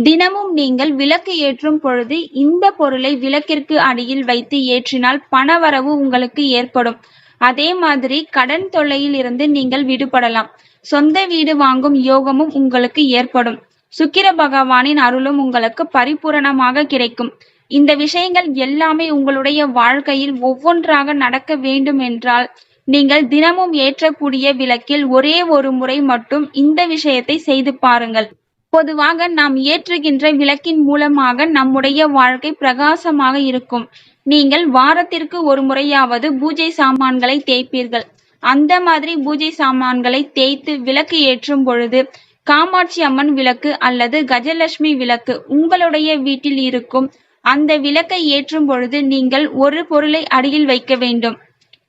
தினமும் நீங்கள் விளக்கு ஏற்றும் பொழுது இந்த பொருளை விளக்கிற்கு அடியில் வைத்து ஏற்றினால் பணவரவு உங்களுக்கு ஏற்படும். அதே மாதிரி கடன் தொல்லையில் இருந்து நீங்கள் விடுபடலாம். சொந்த வீடு வாங்கும் யோகமும் உங்களுக்கு ஏற்படும். சுக்கிர பகவானின் அருளும் உங்களுக்கு பரிபூரணமாக கிடைக்கும். இந்த விஷயங்கள் எல்லாமே உங்களுடைய வாழ்க்கையில் ஒவ்வொன்றாக நடக்க வேண்டும் என்றால் நீங்கள் தினமும் ஏற்றக்கூடிய விளக்கில் ஒரே ஒரு முறை மட்டும் இந்த விஷயத்தை செய்து பாருங்கள். பொதுவாக நாம் ஏற்றுகின்ற விளக்கின் மூலமாக நம்முடைய வாழ்க்கை பிரகாசமாக இருக்கும். நீங்கள் வாரத்திற்கு ஒரு முறையாவது பூஜை சாமான்களை தேய்ப்பீர்கள். அந்த மாதிரி பூஜை சாமான்களை தேய்த்து விளக்கு ஏற்றும் பொழுது காமாட்சி அம்மன் விளக்கு அல்லது கஜலட்சுமி விளக்கு உங்களுடைய வீட்டில் இருக்கும் அந்த விளக்கை ஏற்றும் பொழுது நீங்கள் ஒரு பொருளை அடியில் வைக்க வேண்டும்.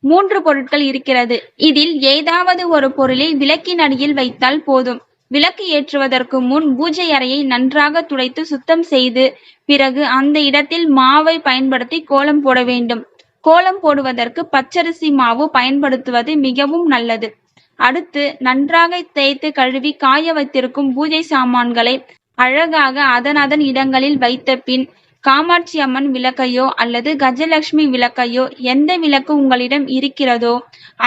3 பொருட்கள் இருக்கிறது. இதில் ஏதாவது ஒரு பொருளை விளக்கின் அடியில் வைத்தால் போதும். விளக்கு ஏற்றுவதற்கு முன் பூஜை அறையை நன்றாக துடைத்து சுத்தம் செய்து பிறகு அந்த இடத்தில் மாவை பயன்படுத்தி கோலம் போட வேண்டும். கோலம் போடுவதற்கு பச்சரிசி மாவு பயன்படுத்துவது மிகவும் நல்லது. அடுத்து நன்றாக தேய்த்து கழுவி காய வைத்திருக்கும் பூஜை சாமான்களை அழகாக அதன் இடங்களில் வைத்த பின் காமாட்சி அம்மன் விளக்கையோ அல்லது கஜலட்சுமி விளக்கையோ எந்த விளக்கு உங்களிடம் இருக்கிறதோ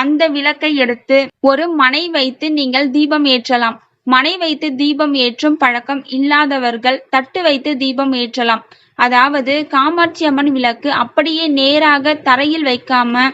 அந்த விளக்கை எடுத்து ஒரு மணை வைத்து நீங்கள் தீபம் ஏற்றலாம். மணை வைத்து தீபம் ஏற்றும் பழக்கம் இல்லாதவர்கள் தட்டு வைத்து தீபம் ஏற்றலாம். அதாவது காமாட்சி அம்மன் விளக்கு அப்படியே நேராக தரையில் வைக்காம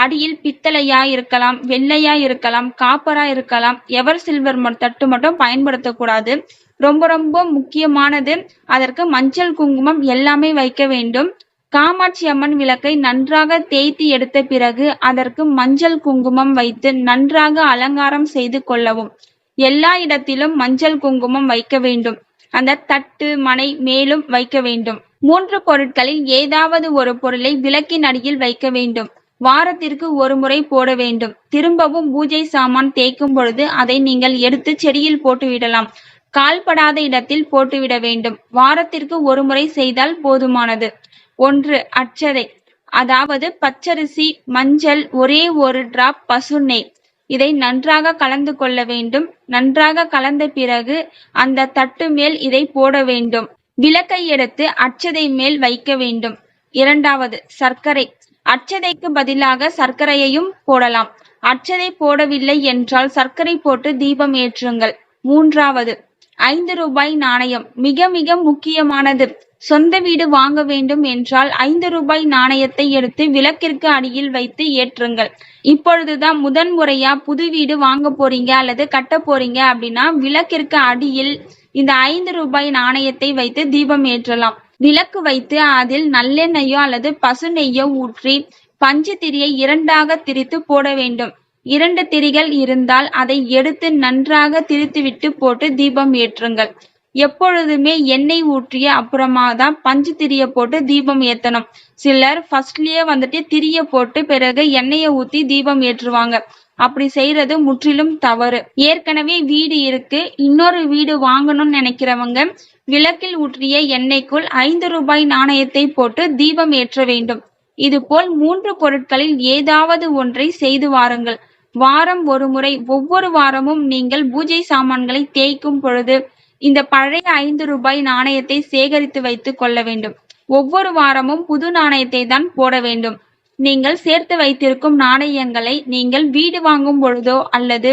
அடியில் பித்தளையா இருக்கலாம், வெள்ளையா இருக்கலாம், காப்பரா இருக்கலாம், எவர் சில்வர் தட்டு மட்டும் பயன்படுத்தக்கூடாது. ரொம்ப ரொம்ப முக்கியமானது, அதற்கு மஞ்சள் குங்குமம் எல்லாமே வைக்க வேண்டும். காமாட்சி அம்மன் விளக்கை நன்றாக தேய்த்து எடுத்த பிறகு அதற்கு மஞ்சள் குங்குமம் வைத்து நன்றாக அலங்காரம் செய்து கொள்ளவும். எல்லா இடத்திலும் மஞ்சள் குங்குமம் வைக்க வேண்டும். அந்த தட்டு மணை மேலும் வைக்க வேண்டும். 3 பொருட்களில் ஏதாவது ஒரு பொருளை விளக்கின் அடியில் வைக்க வேண்டும். வாரத்திற்கு ஒரு முறை போட வேண்டும். திரும்பவும் பூஜை சாமான் தேய்க்கும் பொழுது அதை நீங்கள் எடுத்து செடியில் போட்டு விடலாம். கால்படாத இடத்தில் போட்டுவிட வேண்டும். வாரத்திற்கு ஒரு முறை செய்தால் போதுமானது. 1. அட்சதை, அதாவது பச்சரிசி, மஞ்சள், ஒரே ஒரு டிராப் பசு நெய். இதை நன்றாக கலந்து கொள்ள வேண்டும். நன்றாக கலந்த பிறகு அந்த தட்டு மேல் இதை போட வேண்டும். விளக்கை எடுத்து அட்சதை மேல் வைக்க வேண்டும். 2. சர்க்கரை. அட்சதைக்கு பதிலாக சர்க்கரையையும் போடலாம். அட்சதை போடவில்லை என்றால் சர்க்கரை போட்டு தீபம் ஏற்றுங்கள். 3. 5 ரூபாய் நாணயம் மிக மிக முக்கியமானது. சொந்த வீடு வாங்க வேண்டும் என்றால் 5 ரூபாய் நாணயத்தை எடுத்து விளக்கிற்கு அடியில் வைத்து ஏற்றுங்கள். இப்பொழுதுதான் முதன்முறையா புது வீடு வாங்க போறீங்க அல்லது கட்ட போறீங்க அப்படின்னா விளக்கிற்கு அடியில் இந்த 5 ரூபாய் நாணயத்தை வைத்து தீபம் ஏற்றலாம். விளக்கு வைத்து அதில் நல்லெண்ணெயோ அல்லது பசு நெய்யோ ஊற்றி பஞ்சு திரியை 2ஆக திரித்து போட வேண்டும். 2 திரிகள் இருந்தால் அதை எடுத்து நன்றாக திரித்துவிட்டு போட்டு தீபம் ஏற்றுங்கள். எப்பொழுதுமே எண்ணெய் ஊற்றிய அப்புறமா தான் பஞ்சு திரிய போட்டு தீபம் ஏத்தணும். சிலர் ஃபர்ஸ்ட்லயே வந்துட்டு திரிய போட்டு பிறகு எண்ணெயை ஊத்தி தீபம் ஏற்றுவாங்க. அப்படி செய்யறது முற்றிலும் தவறு. ஏற்கனவே வீடு இருக்கு, இன்னொரு வீடு வாங்கணும்னு நினைக்கிறவங்க விளக்கில் ஊற்றிய எண்ணெய்க்குள் 5 ரூபாய் நாணயத்தை போட்டு தீபம் ஏற்ற வேண்டும். இதுபோல் 3 பொருட்களில் ஏதாவது ஒன்றை செய்து வாருங்கள். வாரம் ஒரு முறை, ஒவ்வொரு வாரமும் நீங்கள் பூஜை சாமான்களை தேய்க்கும் பொழுது இந்த பழைய 5 ரூபாய் நாணயத்தை சேகரித்து வைத்துக் கொள்ள வேண்டும். ஒவ்வொரு வாரமும் புது நாணயத்தை தான் போட வேண்டும். நீங்கள் சேர்த்து வைத்திருக்கும் நாணயங்களை நீங்கள் வீடு வாங்கும் பொழுதோ அல்லது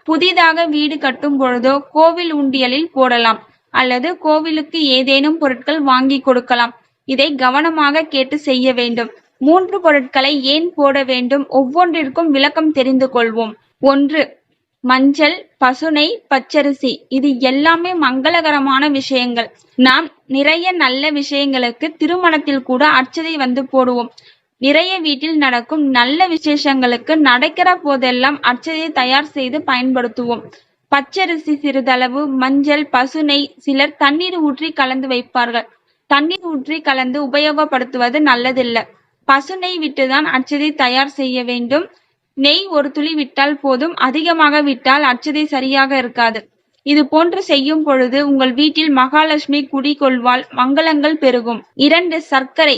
புதிதாக வீடு கட்டும் பொழுதோ கோவில் உண்டியலில் போடலாம் அல்லது கோவிலுக்கு ஏதேனும் பொருட்கள் வாங்கி கொடுக்கலாம். இதை கவனமாக கேட்டு செய்ய வேண்டும். 3 பொருட்களை ஏன் போட வேண்டும், ஒவ்வொன்றிற்கும் விளக்கம் தெரிந்து கொள்வோம். 1. மஞ்சள், பசுனை, பச்சரிசி. இது எல்லாமே மங்களகரமான விஷயங்கள். நாம் நிறைய நல்ல விஷயங்களுக்கு திருமணத்தில் கூட அர்ச்சதை வந்து போடுவோம். நிறைய வீட்டில் நடக்கும் நல்ல விசேஷங்களுக்கு நடக்கிற போதெல்லாம் அர்ச்சதை தயார் செய்து பயன்படுத்துவோம். பச்சரிசி சிறிதளவு, மஞ்சள், பசுனை சிலர் தண்ணீர் ஊற்றி கலந்து வைப்பார்கள். தண்ணீர் ஊற்றி கலந்து உபயோகப்படுத்துவது நல்லதில்ல. பசுனை விட்டுதான் அர்ச்சதை தயார் செய்ய வேண்டும். நெய் ஒரு துளி விட்டால் போதும், அதிகமாக விட்டால் அர்ச்சதை சரியாக இருக்காது. இது போன்று செய்யும் பொழுது உங்கள் வீட்டில் மகாலட்சுமி குடிகொள்வாள், மங்களங்கள் பெருகும். 2. சர்க்கரை.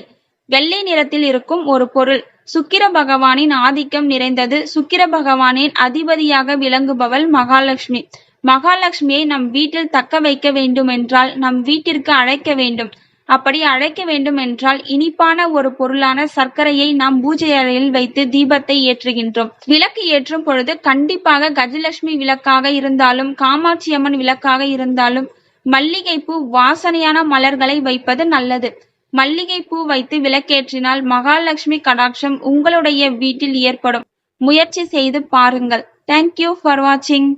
வெள்ளை நிறத்தில் இருக்கும் ஒரு பொருள். சுக்கிர பகவானின் ஆதிக்கம் நிறைந்தது. சுக்கிர பகவானின் அதிபதியாக விளங்குபவள் மகாலட்சுமி. மகாலட்சுமியை நம் வீட்டில் தக்க வைக்க வேண்டுமென்றால் நம் வீட்டிற்கு அழைக்க வேண்டும். அப்படி அழைக்க வேண்டும் என்றால் இனிப்பான ஒரு பொருளான சர்க்கரையை நாம் பூஜை அறையில் வைத்து தீபத்தை ஏற்றுகின்றோம். விளக்கு ஏற்றும் பொழுது கண்டிப்பாக கஜலட்சுமி விளக்காக இருந்தாலும் காமாட்சி அம்மன் விளக்காக இருந்தாலும் மல்லிகைப்பூ வாசனையான மலர்களை வைப்பது நல்லது. மல்லிகைப்பூ வைத்து விளக்கேற்றினால் மகாலட்சுமி கடாட்சம் உங்களுடைய வீட்டில் ஏற்படும். முயற்சி செய்து பாருங்கள். தேங்க்யூ ஃபார் வாட்சிங்.